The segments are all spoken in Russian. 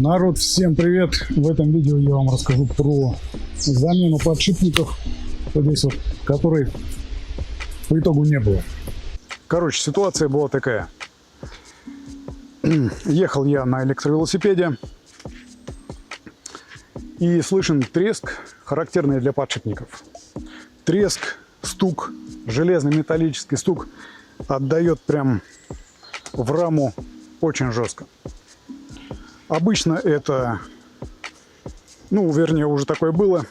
Народ, всем привет! В этом видео я вам расскажу про замену подшипников, вот здесь вот, которой по итогу не было. Короче, ситуация была такая. Ехал я на электровелосипеде и слышен треск, характерный для подшипников. Треск, стук, железный металлический стук отдает прям в раму очень жестко. Обычно это, вернее, уже такое было,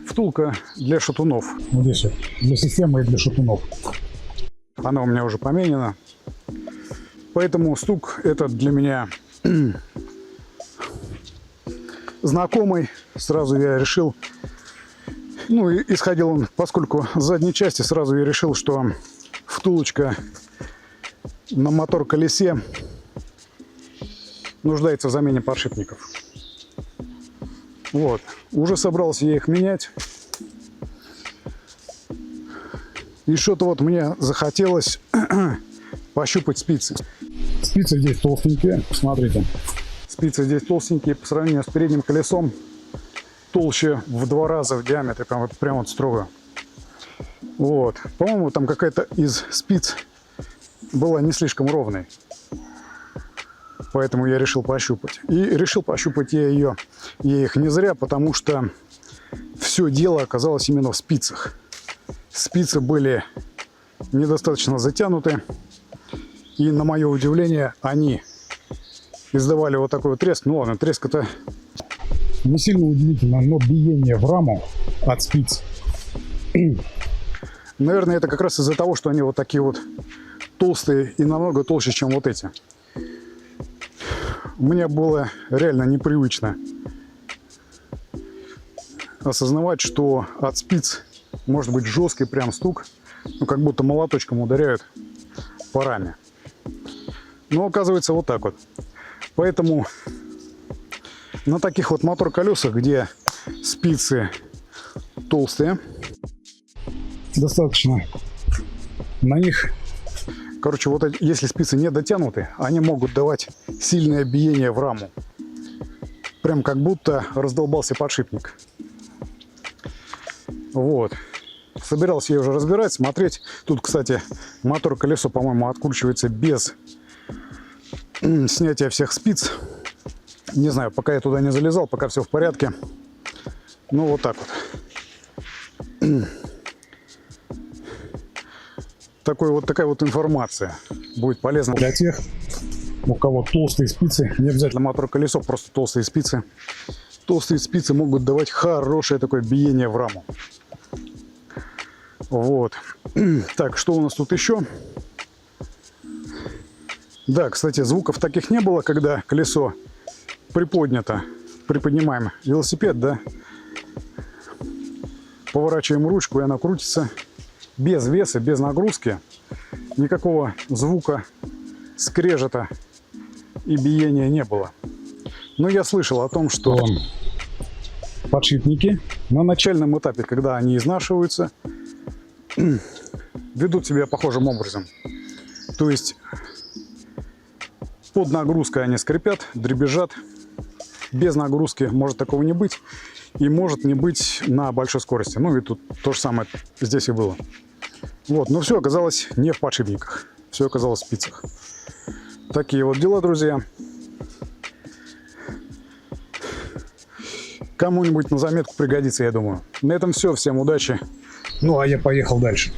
втулка для шатунов. Вот здесь вот, для системы и для шатунов. Она у меня уже поменена. Поэтому стук этот для меня знакомый. Сразу я решил, исходил он, поскольку с задней части, сразу я решил, что втулочка на мотор-колесе нуждается в замене подшипников. Вот. Уже собрался я их менять. И что-то вот мне захотелось пощупать спицы. Спицы здесь толстенькие, смотрите. Спицы здесь толстенькие по сравнению с передним колесом. Толще в 2 раза в диаметре, прям вот строго. Вот. По-моему, там какая-то из спиц была не слишком ровной. Поэтому я решил пощупать. И решил пощупать я их не зря, потому что все дело оказалось именно в спицах. Спицы были недостаточно затянуты. И, на мое удивление, они издавали вот такой вот треск. Ну ладно, треск это не сильно удивительно, но биение в раму от спиц. Наверное, это как раз из-за того, что они вот такие вот толстые и намного толще, чем вот эти. Мне было реально непривычно осознавать, что от спиц может быть жесткий прям стук, как будто молоточком ударяют по раме. Но оказывается вот так вот. Поэтому на таких вот мотор-колесах, где спицы толстые, достаточно на них. Короче, вот если спицы не дотянуты, они могут давать сильное биение в раму. Прям как будто раздолбался подшипник. Вот. Собирался я уже разбирать, смотреть. Тут, кстати, мотор-колесо, по-моему, откручивается без снятия всех спиц. Не знаю, пока я туда не залезал, пока все в порядке. Ну, вот так вот. Такая вот информация будет полезна для тех, у кого толстые спицы. Не обязательно мотор-колесо, просто толстые спицы. Толстые спицы могут давать хорошее такое биение в раму. Вот. Так, что у нас тут еще? Да, кстати, звуков таких не было, когда колесо приподнято. Приподнимаем велосипед, да. Поворачиваем ручку, и она крутится. Без веса, без нагрузки, никакого звука, скрежета и биения не было. Но я слышал о том, что подшипники на начальном этапе, когда они изнашиваются, ведут себя похожим образом. То есть под нагрузкой они скрипят, дребезжат. Без нагрузки может такого не быть. И может не быть на большой скорости. И тут то же самое здесь и было. Вот, но все оказалось не в подшипниках. Все оказалось в спицах. Такие вот дела, друзья. Кому-нибудь на заметку пригодится, я думаю. На этом все. Всем удачи. Ну, а я поехал дальше.